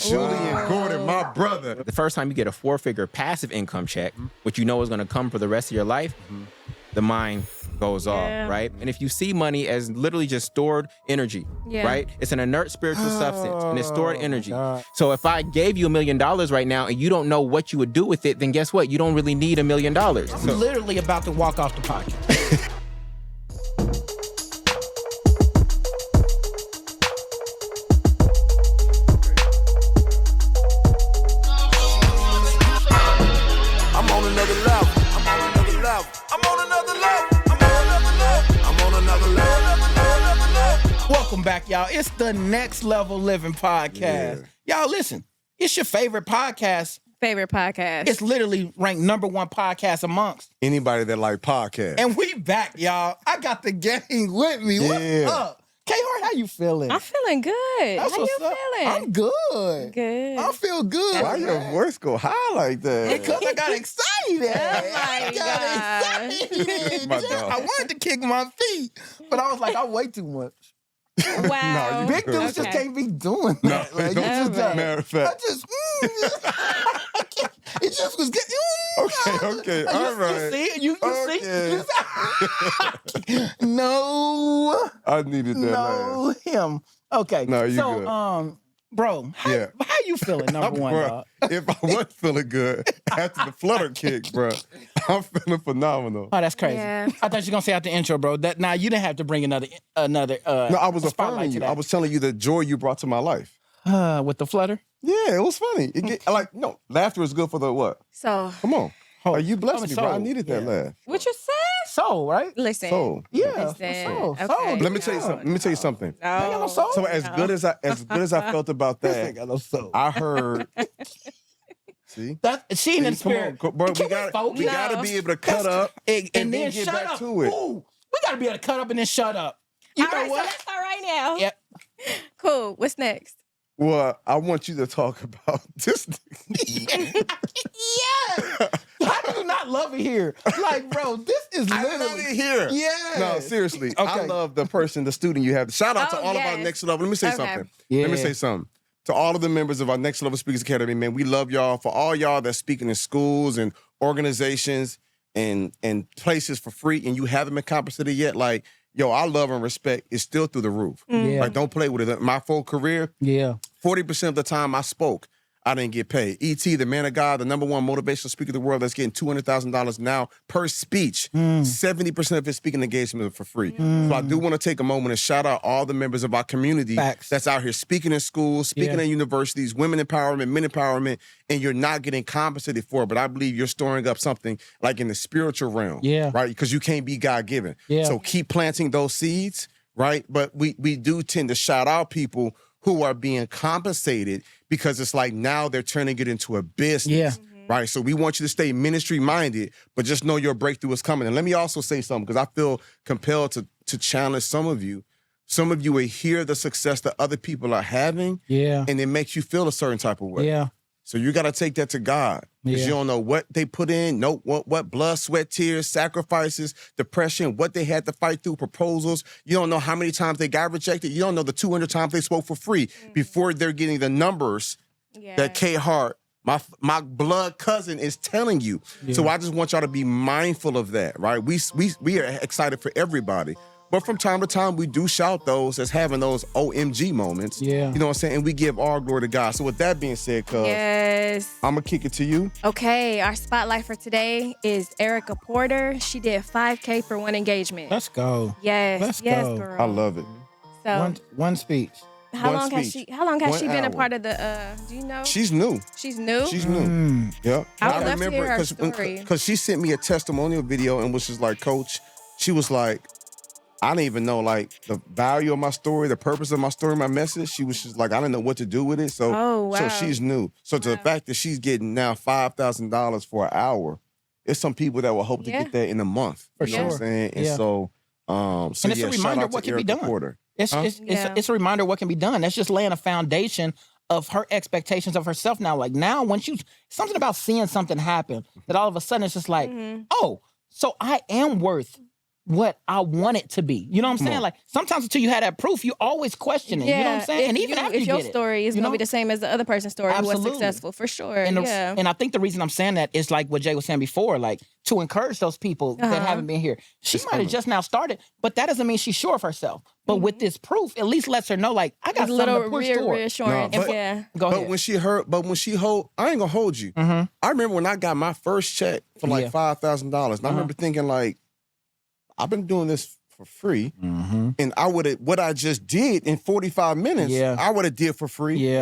Jullien Gordon, my brother. The first time you get a 4-figure passive income check, which you know is going to come for the rest of your life, the mind goes off, right? And if you see money as literally just stored energy, right? It's an inert spiritual substance, and it's stored energy. So if I gave you $1 million right now and you don't know what you would do with it, then guess what? You don't really need $1 million. I'm literally about to walk off the podcast. I'm on another level. I'm on another level. I'm on another level. I'm on another level. I'm on another level. Welcome back, y'all. It's the Next Level Living Podcast. Y'all, listen, it's your favorite podcast. It's literally ranked #1 podcast amongst Anybody that like podcasts. And we back, y'all. I got the gang with me. What's up? K-Hart, how you feeling? I'm feeling good. That's how you what's up. feeling? I'm good. Good. I feel good. Why your voice go high like that? Because I got excited. Oh my got excited. My dog. I wanted to kick my feet, but I was like, I weigh too much. Wow. you Big dudes just can't be doing that. No, Like, you just got- matter of fact. I just, it just was getting. Okay, all right. You see? No. I needed that No, laugh. him. Okay. No, you so, good. bro, how you feeling, number one, Bro, dog? if I was feeling good after the flutter kick, bro, I'm feeling phenomenal. Oh, that's crazy. Yeah. I thought you were gonna say out the intro, bro. That now you didn't have to bring another. No, I was spotlight affirming to you. that. I was telling you the joy you brought to my life. With the flutter. Yeah, it was funny. Laughter is good for the what? So, Come on. Oh, you blessed me, bro. I soul. needed that laugh. what you said? Soul, right? Listen. Soul. Yeah, Listen. soul. Okay. Soul. Let me tell you something. Let me tell you something. Ain't got no soul. So as good as I felt about that, got no soul. I heard. See, She in the come spirit. on, bro. Can We got No. to be able to cut up and then then get shut back up. to it. Ooh, we gotta be able to cut up and then shut up. You All know right, what? so let's start right now. Yep. Cool. What's next? Well, I want you to talk about this. Yeah. How do you not love it here? Like, bro, this is I literally love it here. Yeah. No, seriously. I Okay. love the person, the student you have. Shout out to Oh, all of our yes. Next Level. Let me say Okay. something. Yeah. Let me say something. To all of the members of our Next Level Speakers Academy, man, we love y'all. For all y'all that's speaking in schools and organizations and places for free, and you haven't been compensated yet, like, yo, our love and respect is still through the roof. Yeah. Like, don't play with it. My full career, Yeah. 40% of the time I spoke, I didn't get paid. E.T., the man of God, the #1 motivational speaker of the world that's getting $200,000 now per speech. 70% of his speaking engagement is for free. So I do want to take a moment and shout out all the members of our community Facts. that's out here speaking in schools, speaking in universities, women empowerment, men empowerment, and you're not getting compensated for it. But I believe you're storing up something like in the spiritual realm, right? Because you can't be God-given. Yeah. So keep planting those seeds, right? But we do tend to shout out people who are being compensated because it's like now they're turning it into a business. Yeah. Right. So we want you to stay ministry minded, but just know your breakthrough is coming. And let me also say something, because I feel compelled to challenge some of you. Some of you will hear the success that other people are having, Yeah. and it makes you feel a certain type of way. Yeah. So you got to take that to God, because Yeah. you don't know what they put in, what blood, sweat, tears, sacrifices, depression, what they had to fight through, proposals. You don't know how many times they got rejected. You don't know the 200 times they spoke for free before they're getting the numbers that K-Hart, my blood cousin, is telling you. So I just want y'all to be mindful of that, right? We are excited for everybody. But from time to time, we do shout those as having those OMG moments. Yeah. You know what I'm saying? And we give all glory to God. So with that being said, cuz, Yes. I'm going to kick it to you. Okay, our spotlight for today is Ericka Porter. She did 5K for one engagement. Let's go. Yes. Let's yes, go. girl. I love it. So, One speech. how one long has speech. she 1 been a hour. part of the do you know? She's new. She's new? She's new. Yep. I would love to hear her it story. because she sent me a testimonial video and was just like, Coach, she was like, I didn't even know like the value of my story, the purpose of my story, my message. She was just like, I didn't know what to do with it. So, Oh, wow. so she's new. So to the fact that she's getting now $5,000 for an hour, it's some people that will hope to Yeah. get that in a month. For you know what sure. I'm saying? And Yeah. so, And it's a shout reminder out of what to can be Ericka done. Porter. It's a reminder of what can be done. That's just laying a foundation of her expectations of herself now. Like now, once you something about seeing something happen, that all of a sudden it's just like, oh, so I am worth what I want it to be. You know what I'm saying? Like sometimes until you have that proof, you always question it. You know what I'm saying? And even after if you your get story is you gonna know? be the same as the other person's story who was Absolutely. successful, for sure. And, and I think the reason I'm saying that is like what Jay was saying before, like to encourage those people that haven't been here. She might have just now started, but that doesn't mean she's sure of herself. But with this proof, at least lets her know, like, I got something to push toward. Reassurance. No, Go ahead. But when she hold, I ain't gonna hold you. I remember when I got my first check for like $5,000, and I remember thinking like, I've been doing this for free, and I would have what I just did in 45 minutes. I would have did for free.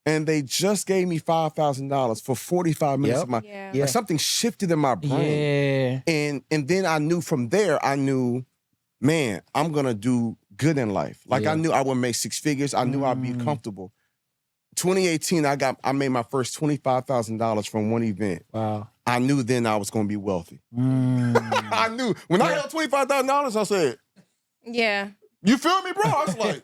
And they just gave me $5,000 for 45 minutes of my. Like something shifted in my brain. And then I knew from there. I knew, man, I'm gonna do good in life. Like I knew I would make six figures. I knew I'd be comfortable. 2018, I made my first $25,000 from one event. Wow. I knew then I was going to be wealthy. I knew. When I had $25,000, I said, yeah. You feel me, bro? I was like,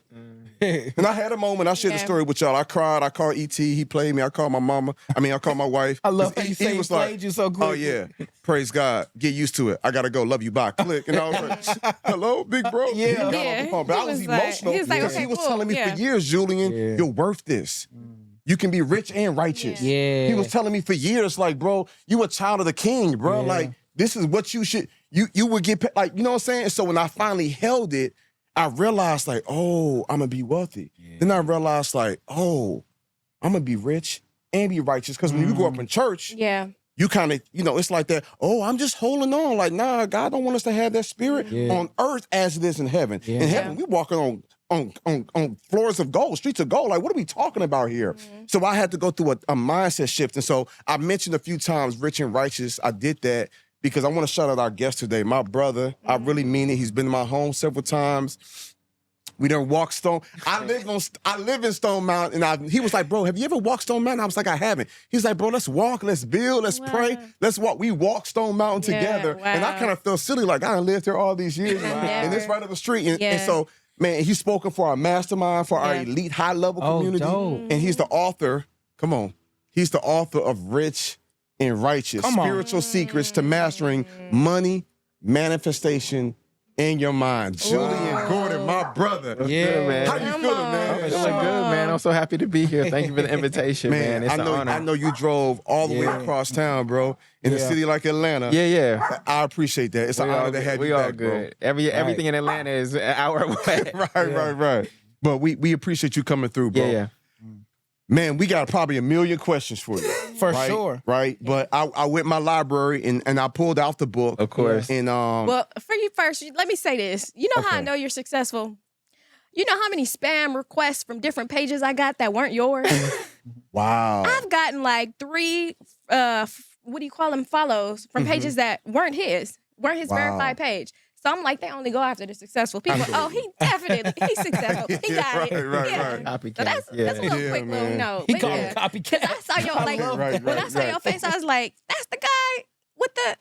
and I had a moment. I shared the story with y'all. I cried. I called E.T. He played me. I called my mama. I called my wife. I love how you say he played you so quick. Oh, yeah. Praise God. Get used to it. I got to go. Love you. Bye. Click. And I was like, hello, big bro. Yeah. But I was emotional. He was like, because he was telling me for years, Jullien, you're worth this. You can be rich and righteous. He was telling me for years, like, bro, you a child of the king, bro. Like, this is what you should, you would get, like, you know what I'm saying? So when I finally held it, I realized, like, oh, I'm going to be wealthy. Then I realized, like, oh, I'm going to be rich and be righteous. Because when you grow up in church, you kind of, it's like that, oh, I'm just holding on. Like, nah, God don't want us to have that spirit on earth as it is in heaven. In heaven, we walking on floors of gold, streets of gold. Like, what are we talking about here? So I had to go through a mindset shift. And so I mentioned a few times rich and righteous. I did that because I want to shout out our guest today, my brother. I really mean it. He's been in my home several times. We done walked Stone. I live in Stone Mountain, and he was like, bro, have you ever walked Stone Mountain? I was like, I haven't. He's like, bro, let's walk, let's build, let's pray, let's walk. We walked Stone Mountain together, and I kind of felt silly, like I done lived here all these years, and it's right up the street. And so, man, he's spoken for our mastermind, for our elite high-level community, and he's the author, he's the author of Rich and Righteous, Spiritual Secrets to Mastering Money, Manifestation, in Your Mind. Jullien Gordon, my brother. Yeah, man. How you feeling, man? I'm feeling good, man. I'm so happy to be here. Thank you for the invitation, man. It's an honor. I know you drove all the way across town, bro, in a city like Atlanta. Yeah. I appreciate that. It's an honor to have you back, good. bro. Everything in Atlanta is an hour away. Right. But we appreciate you coming through, bro. Yeah. Man, we got probably a million questions for you. For sure. Right? But I went my library and I pulled out the book. Of course. And well, for you first, let me say this. You know how I know you're successful? You know how many spam requests from different pages I got that weren't yours? Wow. I've gotten like 3, what do you call them, follows from pages that weren't his verified page. So I'm like, they only go after the successful people. Oh, he's successful. He got it. Right. Copycat. So that's a little quick little note. He called him copycat. Because I saw your when I saw your face, I was like, that's the guy with the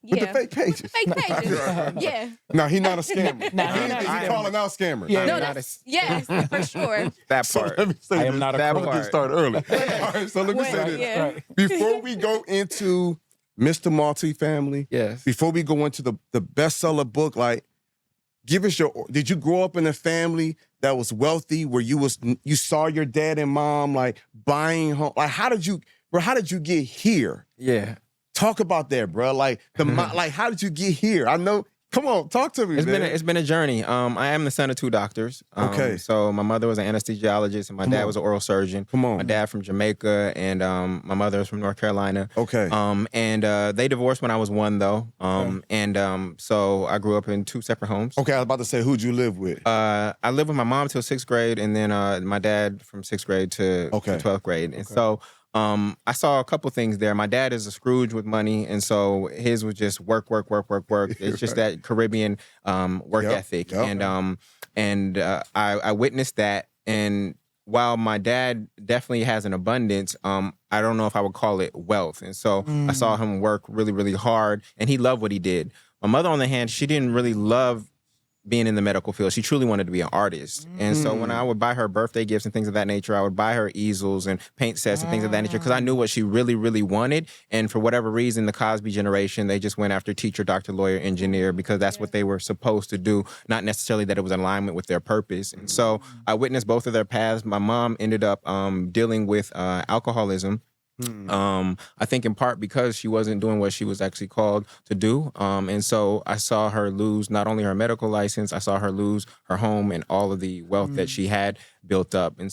With the fake pages. With the fake pages. Yeah. No, he's not a scammer. He's He's calling out scammers. Yes, for sure. That So part. let me say I am this. not a That crook. part. Get started early. All right, so let me say this. Yeah. Before we go into Mr. Multifamily, Yes. before we go into the bestseller book, like, give us did you grow up in a family that was wealthy where you saw your dad and mom like buying home? Like, how did you get here? Yeah. Talk about that, bro. Like like, how did you get here? I know. Come on, talk to me, man. It's been a journey. I am the son of 2 doctors. Okay. So my mother was an anesthesiologist and my dad was an oral surgeon. Come on. My dad from Jamaica and my mother is from North Carolina. Okay. And they divorced when I was 1 though. So I grew up in 2 separate homes. Okay, I was about to say, who'd you live with? I lived with my mom till 6th grade, and then my dad from 6th grade to 12th grade. And so I saw a couple things there. My dad is a Scrooge with money, and so his was just work. It's just that Caribbean work ethic, and I witnessed that. And while my dad definitely has an abundance, I don't know if I would call it wealth. And so I saw him work really, really hard, and he loved what he did. My mother, on the hand, she didn't really love being in the medical field. She truly wanted to be an artist. And so when I would buy her birthday gifts and things of that nature, I would buy her easels and paint sets and things of that nature because I knew what she really, really wanted. And for whatever reason, the Cosby generation, they just went after teacher, doctor, lawyer, engineer because that's what they were supposed to do, not necessarily that it was in alignment with their purpose. And so I witnessed both of their paths. My mom ended up dealing with alcoholism. I think in part because she wasn't doing what she was actually called to do. And so I saw her lose not only her medical license, I saw her lose her home and all of the wealth that she had built up. And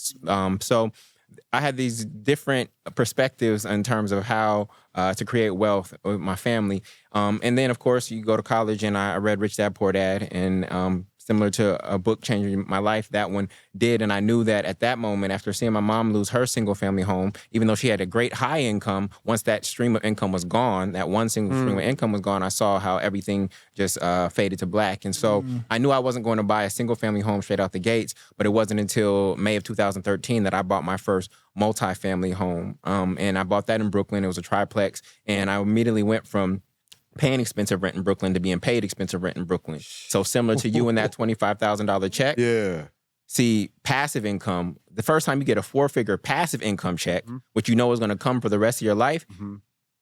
so I had these different perspectives in terms of how to create wealth with my family. And then, of course, you go to college and I read Rich Dad, Poor Dad. And similar to a book changing my life, that one did. And I knew that at that moment, after seeing my mom lose her single family home, even though she had a great high income, once that stream of income was gone, that one single stream of income was gone, I saw how everything just faded to black. And so I knew I wasn't going to buy a single family home straight out the gates, but it wasn't until May of 2013 that I bought my first multifamily home. And I bought that in Brooklyn. It was a triplex. And I immediately went from paying expensive rent in Brooklyn to being paid expensive rent in Brooklyn. So similar to you and that $25,000 check. Yeah. See, passive income, the first time you get a 4-figure passive income check, which you know is going to come for the rest of your life,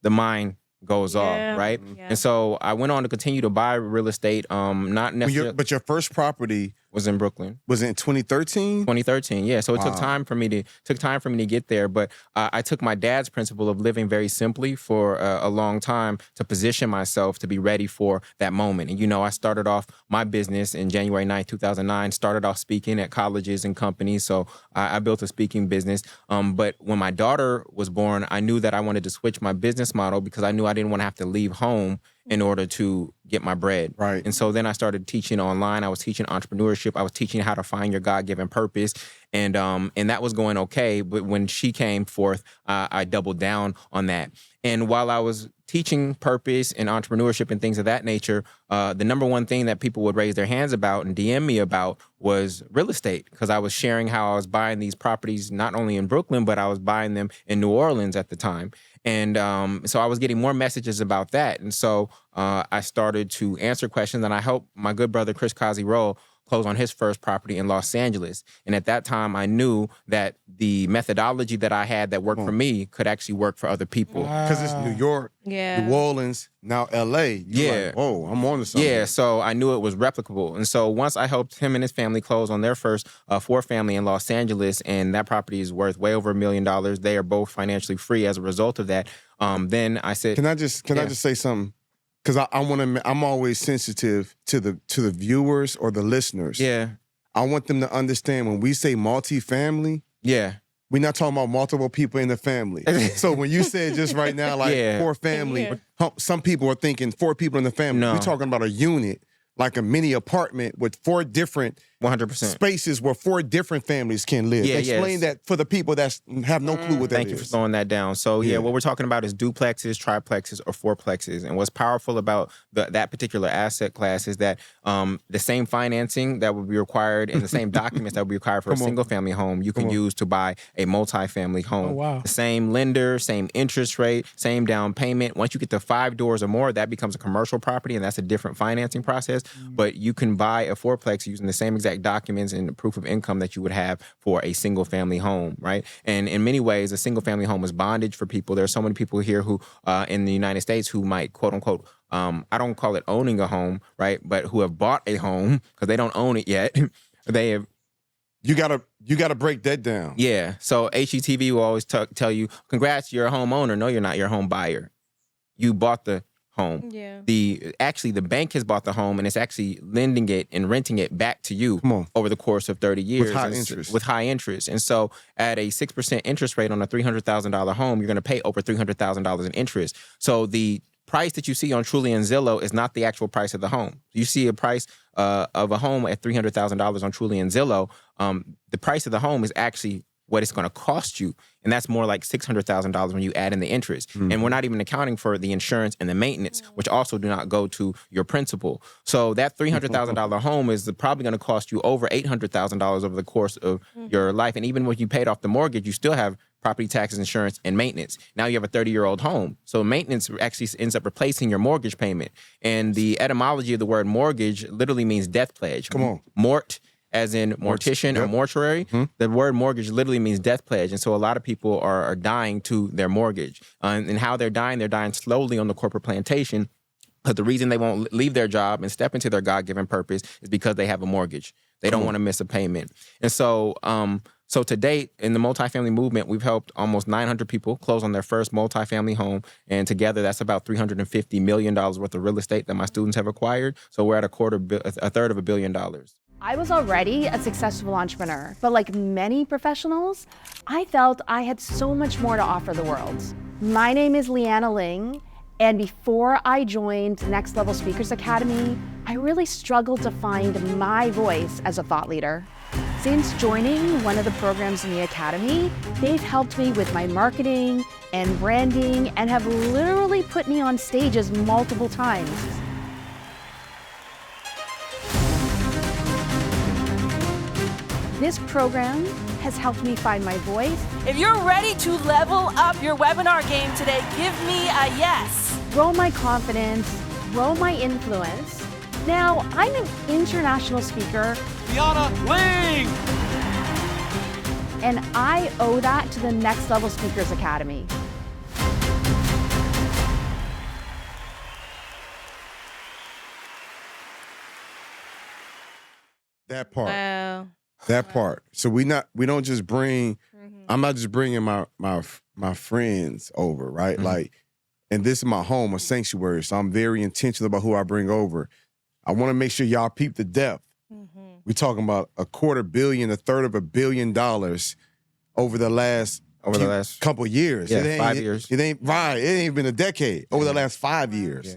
the mind goes off, right? Yeah. And so I went on to continue to buy real estate, not necessarily. But your first property was in Brooklyn. was in 2013? 2013, yeah. So it took time for me to get there. But I took my dad's principle of living very simply for a long time to position myself to be ready for that moment. And, I started off my business in January 9th, 2009, started off speaking at colleges and companies. So I built a speaking business. But when my daughter was born, I knew that I wanted to switch my business model because I knew I didn't want to have to leave home in order to get my bread. Right. And so then I started teaching online. I was teaching entrepreneurship. I was teaching how to find your God-given purpose. And that was going okay. But when she came forth, I doubled down on that. And while I was teaching purpose and entrepreneurship and things of that nature, the number one thing that people would raise their hands about and DM me about was real estate, because I was sharing how I was buying these properties not only in Brooklyn, but I was buying them in New Orleans at the time. And so I was getting more messages about that. And so I started to answer questions, and I helped my good brother, Chris Roll, close on his first property in Los Angeles. And at that time, I knew that the methodology that I had that worked for me could actually work for other people. Because it's New York, New Orleans, now L.A. You're like, whoa, I'm on to something. Yeah, so I knew it was replicable. And so once I helped him and his family close on their first 4-family in Los Angeles, and that property is worth way over $1 million. They are both financially free as a result of that. Then I said, Can I just say something? Because I'm always sensitive to the viewers or the listeners. Yeah. I want them to understand when we say multifamily, Yeah. we're not talking about multiple people in the family. So when you said just right now, like 4-family, some people are thinking 4 people in the family. No. We're talking about a unit, like a mini apartment with 4 different 100%. spaces where 4 different families can live. Yeah, Explain that for the people that have no clue what that is. Thank you for throwing that down. So what we're talking about is duplexes, triplexes, or 4plexes. And what's powerful about that particular asset class is that the same financing that would be required and the same documents that would be required for a single family home, you can use to buy a multifamily home. Oh, wow. The same lender, same interest rate, same down payment. Once you get to 5 doors or more, that becomes a commercial property, and that's a different financing process. But you can buy a 4plex using the same exact documents and the proof of income that you would have for a single family home, right? And in many ways, a single family home is bondage for people. There are so many people here who, in the United States, who might, quote unquote, I don't call it owning a home, right? But who have bought a home because they don't own it yet. They have. You gotta break that down. Yeah. So HGTV will always tell you, congrats, you're a homeowner. No, you're not. You're a home buyer. You bought the home. Yeah. The bank has bought the home and it's actually lending it and renting it back to you over the course of 30 years. With high interest. And so at a 6% interest rate on a $300,000 home, you're going to pay over $300,000 in interest. So the price that you see on Jullien Zillow is not the actual price of the home. You see a price of a home at $300,000 on Jullien Zillow. The price of the home is actually what it's going to cost you. And that's more like $600,000 when you add in the interest. And we're not even accounting for the insurance and the maintenance, which also do not go to your principal. So that $300,000 home is probably going to cost you over $800,000 over the course of your life. And even when you paid off the mortgage, you still have property taxes, insurance, and maintenance. Now you have a 30-year-old home. So maintenance actually ends up replacing your mortgage payment. And the etymology of the word mortgage literally means death pledge. Come on. Mort, as in mortician or mortuary. The word mortgage literally means death pledge. And so a lot of people are dying to their mortgage. And how they're dying slowly on the corporate plantation. But the reason they won't leave their job and step into their God-given purpose is because they have a mortgage. They don't want to miss a payment. And so so to date, in the multifamily movement, we've helped almost 900 people close on their first multifamily home. And together, that's about $350 million worth of real estate that my students have acquired. So we're at a third of $1 billion. I was already a successful entrepreneur, but like many professionals, I felt I had so much more to offer the world. My name is Leanna Ling, and before I joined Next Level Speakers Academy, I really struggled to find my voice as a thought leader. Since joining one of the programs in the Academy, they've helped me with my marketing and branding and have literally put me on stages multiple times. This program has helped me find my voice. If you're ready to level up your webinar game today, give me a yes. Grow my confidence, grow my influence. Now, I'm an international speaker. Leanna Ling! And I owe that to the Next Level Speakers Academy. That part. Wow. That part. So we don't just bring. I'm not just bringing my friends over, right? Like, and this is my home, a sanctuary. So I'm very intentional about who I bring over. I want to make sure y'all peep the depth. We talking about $250 million, a third of $1 billion over the last couple years. Yeah, 5 years. It ain't right. It ain't been a decade. Over the last 5 years.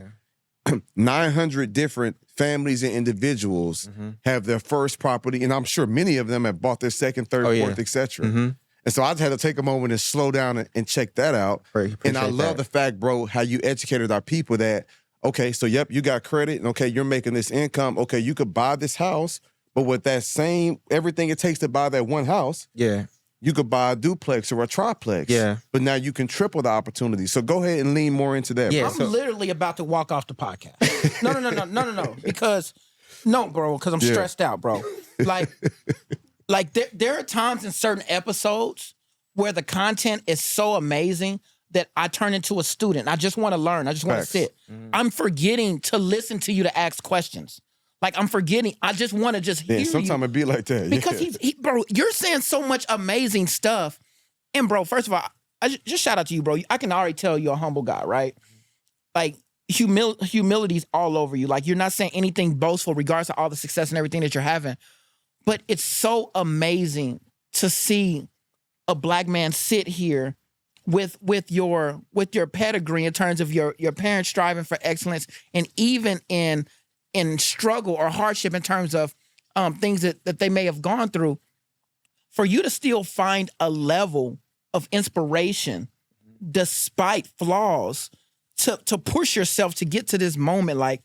Yeah. 900 different families and individuals have their first property, and I'm sure many of them have bought their second, third, fourth, etc. And so I just had to take a moment and slow down and check that out. And I love the fact, bro, how you educated our people that, okay, so yep, you got credit, and okay, you're making this income. Okay, you could buy this house, but with that same, everything it takes to buy that one house, you could buy a duplex or a triplex. Yeah. But now you can triple the opportunity. So go ahead and lean more into that. Yeah, I'm literally about to walk off the podcast. No. Because I'm stressed out, bro. Like there are times in certain episodes where the content is so amazing that I turn into a student. I just want to learn. I just want to sit. I'm forgetting to listen to you to ask questions. Like, I'm forgetting. I just want to just hear you. Sometimes it be like that. Because bro, you're saying so much amazing stuff. And bro, first of all, I just shout out to you, bro. I can already tell you're a humble guy, right? Like, humility's all over you. Like, you're not saying anything boastful regardless of all the success and everything that you're having. But it's so amazing to see a Black man sit here with your pedigree in terms of your parents striving for excellence, and even in struggle or hardship in terms of things that they may have gone through, for you to still find a level of inspiration despite flaws to push yourself to get to this moment. Like,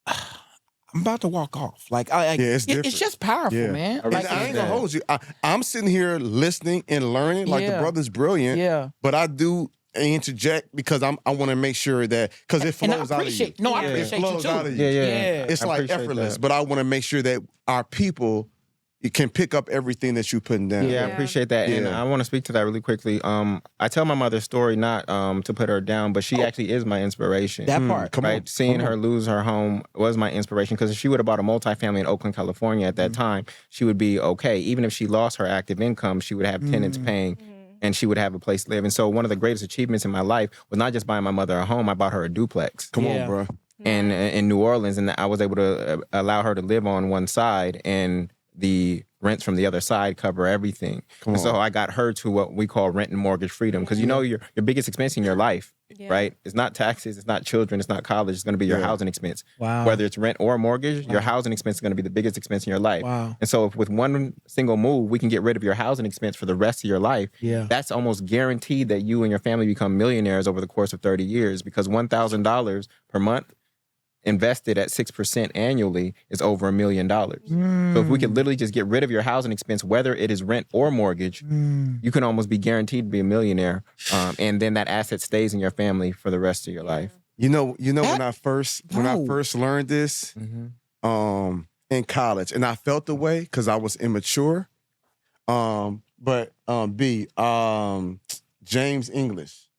I'm about to walk off. Like, it's just powerful, man. Like, I ain't gonna hold you. I'm sitting here listening and learning. Like, the brother's brilliant. Yeah. But I do interject because I want to make sure that, because it flows out of you. No, I appreciate you too. Out of you. Yeah. It's like effortless, but I want to make sure that our people can pick up everything that you're putting down. Yeah, I appreciate that. And I want to speak to that really quickly. I tell my mother's story not to put her down, but she actually is my inspiration. That part. Come on. Seeing her lose her home was my inspiration, because if she would have bought a multifamily in Oakland, California at that time, she would be okay. Even if she lost her active income, she would have tenants paying, and she would have a place to live. And so one of the greatest achievements in my life was not just buying my mother a home, I bought her a duplex. Come on, bro. And in New Orleans, and I was able to allow her to live on one side, and the rents from the other side cover everything. And so I got her to what we call rent and mortgage freedom, because you know your biggest expense in your life, right? It's not taxes, it's not children, it's not college, it's going to be your housing expense. Wow. Whether it's rent or mortgage, your housing expense is going to be the biggest expense in your life. Wow. And so if with one single move, we can get rid of your housing expense for the rest of your life, that's almost guaranteed that you and your family become millionaires over the course of 30 years, because $1,000 per month invested at 6% annually is over $1 million. So if we could literally just get rid of your housing expense, whether it is rent or mortgage, you can almost be guaranteed to be a millionaire. And then that asset stays in your family for the rest of your life. You know when I first learned this in college, and I felt the way because I was immature. But James English.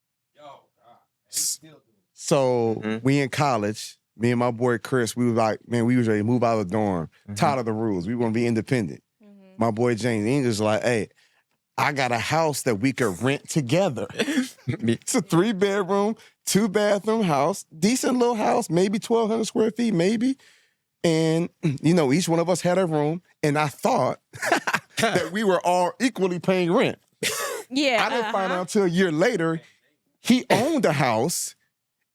So we in college, me and my boy Chris, we was like, man, we was ready to move out of the dorm. Tired of the rules. We want to be independent. My boy James English was like, hey, I got a house that we could rent together. It's a 3-bedroom, 2-bathroom house, decent little house, maybe 1,200 square feet, maybe. And, each one of us had a room. And I thought that we were all equally paying rent. Yeah. I didn't find out until a year later, he owned a house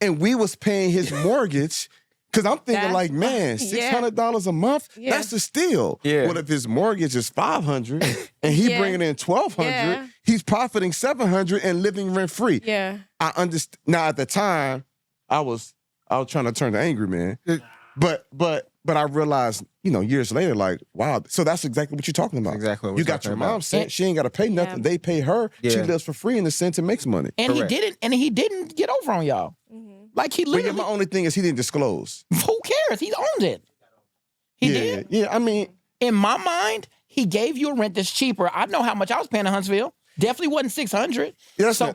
and we was paying his mortgage. Because I'm thinking man, $600 a month, that's a steal. Yeah. What if his mortgage is $500 and he bringing in $1,200, he's profiting $700 and living rent free. Yeah. I understand. Now at the time, I was trying to turn the angry man. But I realized, years later, like, wow. So that's exactly what you're talking about. Exactly what you we're got your talking about. mom set. She ain't got to pay nothing. They pay her. Yeah. She lives for free in the sense and makes money. And Correct. he didn't get over on y'all. Like he But literally. my only thing is he didn't disclose. Who cares? He owned it. He did. Yeah, I mean, In my mind, he gave you a rent that's cheaper. I know how much I was paying in Huntsville. Definitely wasn't $600.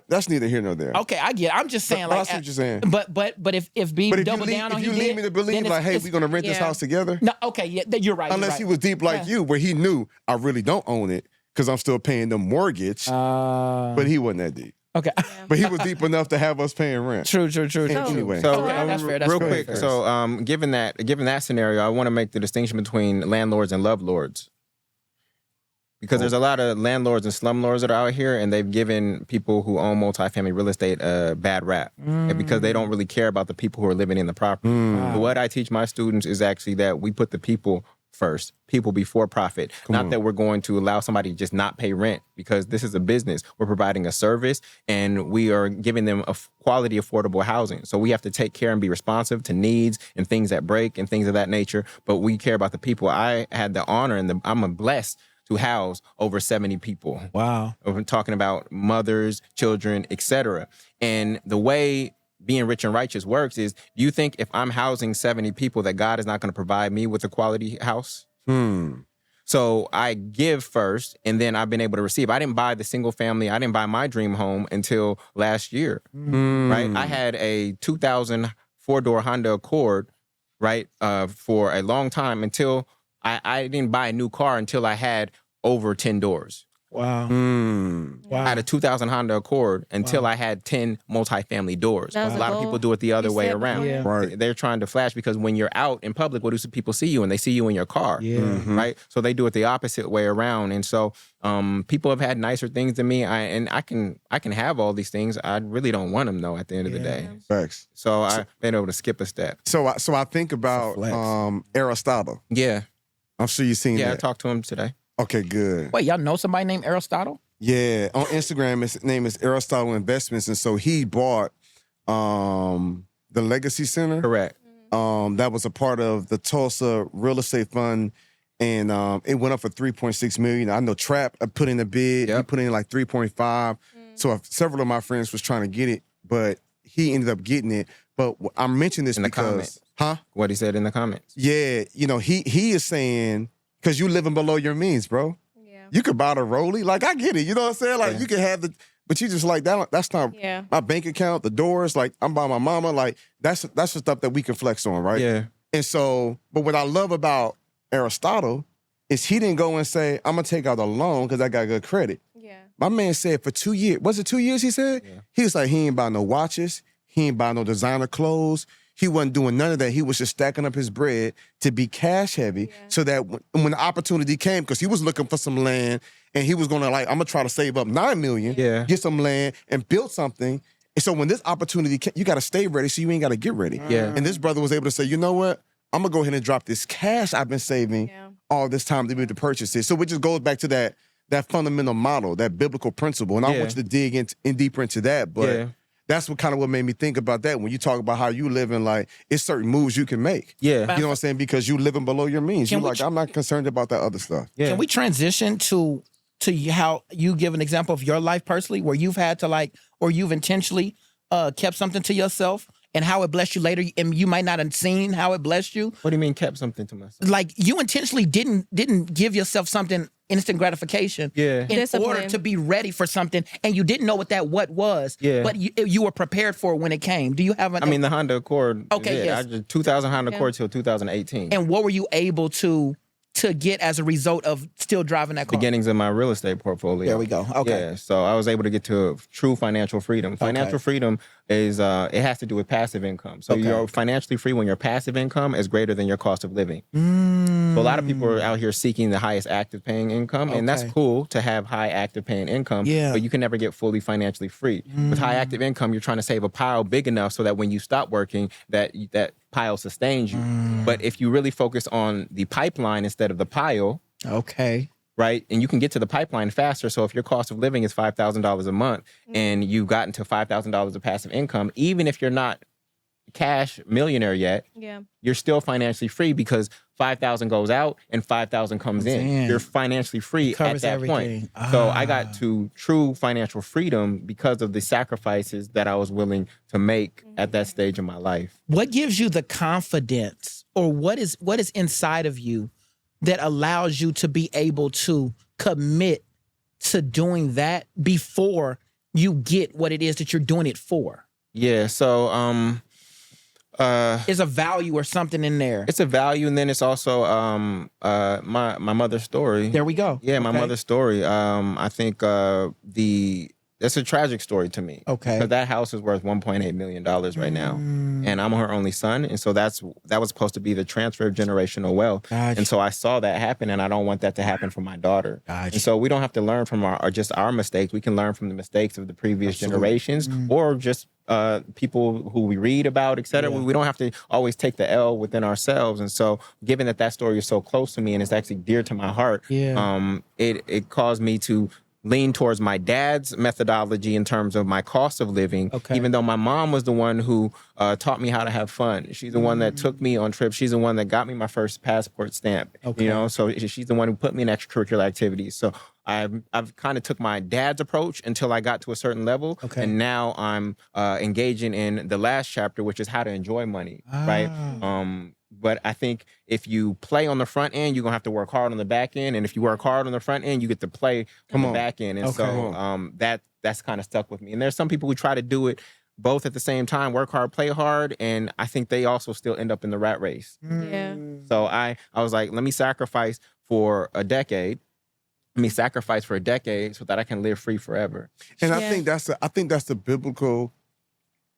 that's neither here nor there. Okay, I get it. I'm just saying, But I like, see what you're saying. But if B But if double down on you he lead did, me to believe, then like, hey, we're going to rent this house together. No, okay, yeah, you're right. Unless he was deep like you, where he knew I really don't own it because I'm still paying the mortgage. But he wasn't that deep. Okay. But he was deep enough to have us paying rent. True. Anyway. So Okay, that's fair, that's real fair. quick, so given that scenario, I want to make the distinction between landlords and lovelords. Because there's a lot of landlords and slumlords that are out here, and they've given people who own multifamily real estate a bad rap. And because they don't really care about the people who are living in the property. But what I teach my students is actually that we put the people first, people before profit. Not that we're going to allow somebody to just not pay rent, because this is a business. We're providing a service, and we are giving them a quality, affordable housing. So we have to take care and be responsive to needs and things that break and things of that nature. But we care about the people. I had the honor and I'm blessed to house over 70 people. Wow. We're talking about mothers, children, etc. And the way being rich and righteous works is, do you think if I'm housing 70 people that God is not going to provide me with a quality house? So I give first, and then I've been able to receive. I didn't buy the single family. I didn't buy my dream home until last year, right? I had a 2000 4-door Honda Accord, right, for a long time until I didn't buy a new car until I had over 10 doors. Wow. I had a 2000 Honda Accord until I had 10 multifamily doors. A lot of people do it the other way around. Yeah. Right. They're trying to flash because when you're out in public, what do some people see you? And they see you in your car, right? So they do it the opposite way around. And so people have had nicer things than me. I can have all these things. I really don't want them though. At the end of the day, Facts. so I've been able to skip a step. So I think about Aristotle. Yeah, I'm sure you've seen yeah. I that. talked to him today. Okay, good. Wait, y'all know somebody named Aristotle? Yeah, on Instagram, his name is Aristotle Investments, and so he bought the Legacy Center. Correct. That was a part of the Tulsa Real Estate Fund, and it went up for $3.6 million. I know Trap put in a bid. He put in like 3.5. So several of my friends was trying to get it, but he ended up getting it. But I mentioned this In the because, comments. huh? What he said in the comments. Yeah, he is saying, because you living below your means, bro. Yeah. You could buy the Rollie. Like, I get it. You know what I'm saying? Like, you can have but you just like, that's not my bank account, the doors. Like, I'm by my mama. Like, that's the stuff that we can flex on, right? Yeah. And so, but what I love about Aristotle is he didn't go and say, I'm going to take out a loan because I got good credit. Yeah. My man said for 2 years, was it 2 years he said? Yeah. He was like, he ain't buy no watches. He ain't buy no designer clothes. He wasn't doing none of that. He was just stacking up his bread to be cash heavy so that when the opportunity came, because he was looking for some land and he was going to I'm going to try to save up $9 million, get some land and build something. And so when this opportunity came, you got to stay ready so you ain't got to get ready. Yeah. And this brother was able to say, you know what? I'm going to go ahead and drop this cash I've been saving all this time to be able to purchase it. So it just goes back to that fundamental model, that biblical principle. And I want you to dig in deeper into that. But that's what kind of what made me think about that. When you talk about how you living, like, it's certain moves you can make. Yeah. You know what I'm saying? Because you living below your means. You're like, I'm not concerned about that other stuff. Yeah. Can we transition to how you give an example of your life personally, where you've had to or you've intentionally kept something to yourself and how it blessed you later, and you might not have seen how it blessed you? What do you mean kept something to myself? Like, you intentionally didn't give yourself something, instant gratification, in order to be ready for something, and you didn't know what was, but you were prepared for it when it came. Do you have the Honda Accord. Okay, yes. 2000 Honda Accord till 2018. And what were you able to get as a result of still driving that car? Beginnings of my real estate portfolio. There we go. Okay. Yeah, so I was able to get to true financial freedom. Financial freedom is, it has to do with passive income. So you're financially free when your passive income is greater than your cost of living. So a lot of people are out here seeking the highest active paying income, and that's cool to have high active paying income, but you can never get fully financially free. With high active income, you're trying to save a pile big enough so that when you stop working, that pile sustains you. But if you really focus on the pipeline instead of the pile, right, and you can get to the pipeline faster. So if your cost of living is $5,000 a month and you've gotten to $5,000 of passive income, even if you're not cash millionaire yet, you're still financially free because 5,000 goes out and 5,000 comes in. You're financially free at that point. So I got to true financial freedom because of the sacrifices that I was willing to make at that stage of my life. What gives you the confidence, or what is inside of you that allows you to be able to commit to doing that before you get what it is that you're doing it for? Yeah, so there's a value or something in there. It's a value, and then it's also my mother's story. There we go. Yeah, my mother's story. I think that's a tragic story to me. Okay. Because that house is worth $1.8 million right now. And I'm her only son. And so that was supposed to be the transfer of generational wealth. Gotcha. And so I saw that happen, and I don't want that to happen for my daughter. Gotcha. And so we don't have to learn from our mistakes. We can learn from the mistakes of the previous generations, or just people who we read about, et cetera. We don't have to always take the L within ourselves. And so given that story is so close to me and it's actually dear to my heart, it caused me to lean towards my dad's methodology in terms of my cost of living, even though my mom was the one who taught me how to have fun. She's the one that took me on trips. She's the one that got me my first passport stamp, you know, so she's the one who put me in extracurricular activities. So I've kind of took my dad's approach until I got to a certain level. And now I'm engaging in the last chapter, which is how to enjoy money, right? But I think if you play on the front end, you're going to have to work hard on the back end. And if you work hard on the front end, you get to play on the back end. And so that's kind of stuck with me. And there's some people who try to do it both at the same time, work hard, play hard. And I think they also still end up in the rat race. So I was like, let me sacrifice for a decade. Let me sacrifice for a decade so that I can live free forever. And I think that's the biblical.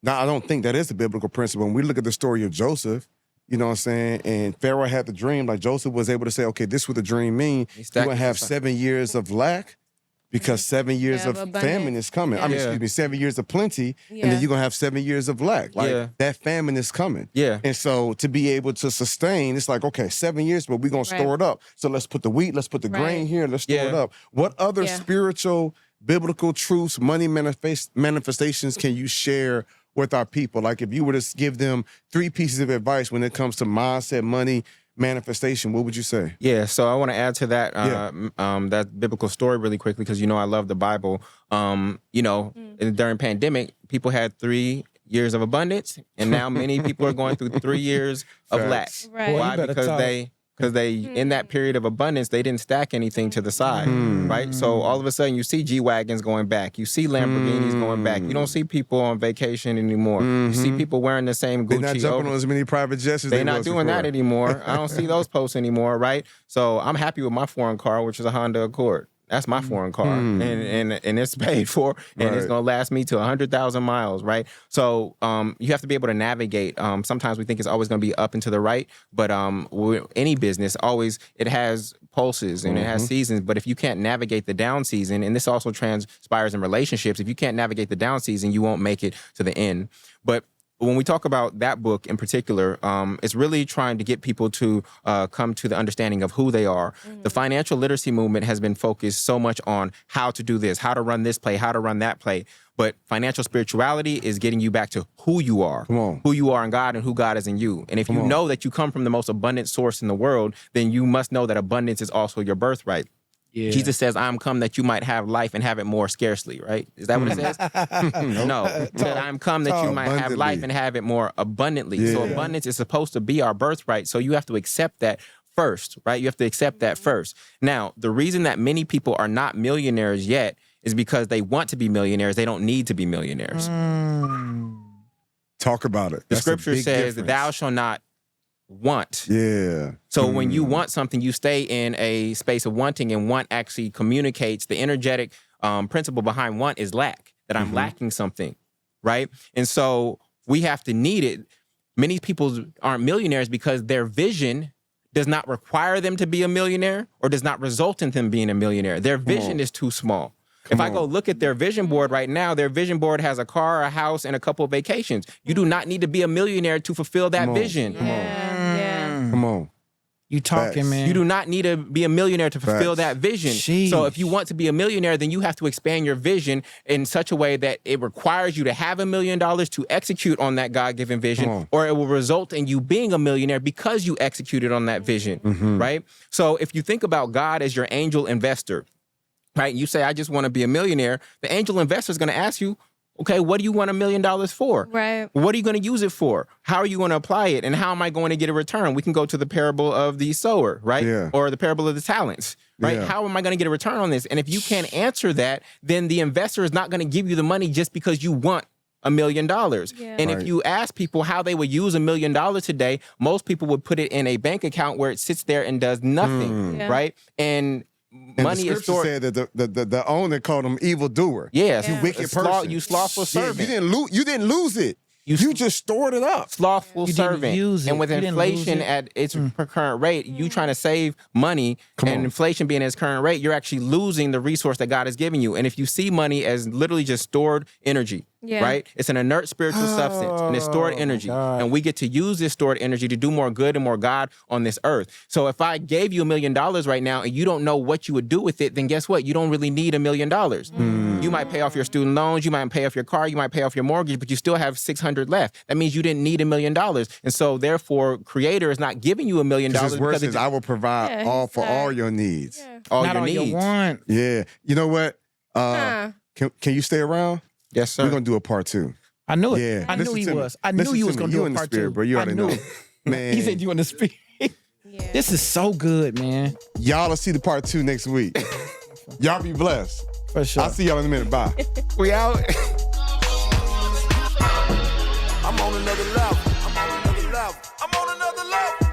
Now, I don't think that is the biblical principle. When we look at the story of Joseph, you know what I'm saying? And Pharaoh had the dream. Like, Joseph was able to say, okay, this is what the dream means. You're going to have 7 years of lack because 7 years of famine is coming. I mean, excuse me, 7 years of plenty, and then you're going to have 7 years of lack. Like, that famine is coming. And so to be able to sustain, it's like, okay, 7 years, but we're going to store it up. So let's put the wheat, let's put the grain here, let's store it up. What other spiritual, biblical truths, money manifestations can you share with our people? Like, if you were to give them 3 pieces of advice when it comes to mindset, money, manifestation, what would you say? Yeah, so I want to add to that that biblical story really quickly because, you know, I love the Bible. You know, during pandemic, people had 3 years of abundance, and now many people are going through 3 years of lack. Why? Because they in that period of abundance, they didn't stack anything to the side, right? So all of a sudden, you see G-Wagons going back. You see Lamborghinis going back. You don't see people on vacation anymore. You see people wearing the same Gucci. They're not jumping on as many private jets as they're not doing that anymore. I don't see those posts anymore, right? So I'm happy with my foreign car, which is a Honda Accord. That's my foreign car, and it's paid for, and it's gonna last me to 100,000 miles, right? So you have to be able to navigate. Sometimes we think it's always gonna be up and to the right, but any business it has pulses and it has seasons. But if you can't navigate the down season, and this also transpires in relationships, if you can't navigate the down season, you won't make it to the end. But when we talk about that book in particular, it's really trying to get people to come to the understanding of who they are. The financial literacy movement has been focused so much on how to do this, how to run this play, how to run that play. But financial spirituality is getting you back to who you are, who you are in God and who God is in you. And if you know that you come from the most abundant source in the world, then you must know that abundance is also your birthright. Yeah. Jesus says, I am come that you might have life and have it more scarcely, right? Is that what it says? No. That I am come that you might have life and have it more abundantly. Yeah. So abundance is supposed to be our birthright. So you have to accept that first, right? You have to accept that first. Now, the reason that many people are not millionaires yet is because they want to be millionaires. They don't need to be millionaires. Talk about it. The scripture says, thou shalt not want. Yeah. So when you want something, you stay in a space of wanting, and want actually communicates the energetic principle behind want is lack, that I'm lacking something, right? And so we have to need it. Many people aren't millionaires because their vision does not require them to be a millionaire or does not result in them being a millionaire. Their vision is too small. If I go look at their vision board right now, their vision board has a car, a house, and a couple of vacations. You do not need to be a millionaire to fulfill that vision. Come on. You talking, man. You do not need to be a millionaire to fulfill that vision. Jeez. So if you want to be a millionaire, then you have to expand your vision in such a way that it requires you to have $1 million to execute on that God-given vision, or it will result in you being a millionaire because you executed on that vision, right? So if you think about God as your angel investor, right? You say, I just want to be a millionaire. The angel investor is going to ask you, okay, what do you want $1 million for? Right. What are you going to use it for? How are you going to apply it? And how am I going to get a return? We can go to the parable of the sower, right? Yeah. Or the parable of the talents, right? Yeah. How am I going to get a return on this? And if you can't answer that, then the investor is not going to give you the money just because you want $1 million. Yeah. And if you ask people how they would use $1 million today, most people would put it in a bank account where it sits there and does nothing, right? And money the is stored. Said that the owner called him evildoer. Yes, you wicked person. You slothful servant. You didn't lose it. You just stored it up. Slothful servant. And with inflation at its current rate, you trying to save money, and inflation being at its current rate, you're actually losing the resource that God has given you. And if you see money as literally just stored energy, right? It's an inert spiritual substance, and it's stored energy. And we get to use this stored energy to do more good and more God on this earth. So if I gave you $1 million right now and you don't know what you would do with it, then guess what? You don't really need $1 million. You might pay off your student loans, you might pay off your car, you might pay off your mortgage, but you still have $600 left. That means you didn't need $1 million. And so therefore, Creator is not giving you $1 million. His word says, I will provide all your needs. All not your all needs. You want. Yeah. You know what? Can you stay around? Yes, sir. We're going to do a part 2. I knew it. Yeah. I knew he was. I knew he was going to do a part 2. Bro. You already know. Man. He said you in the spirit. This is so good, man. Y'all will see the part 2 next week. Y'all be blessed. For sure. I'll see y'all in a minute. Bye. We out. I'm on another level. I'm on another level. I'm on another level.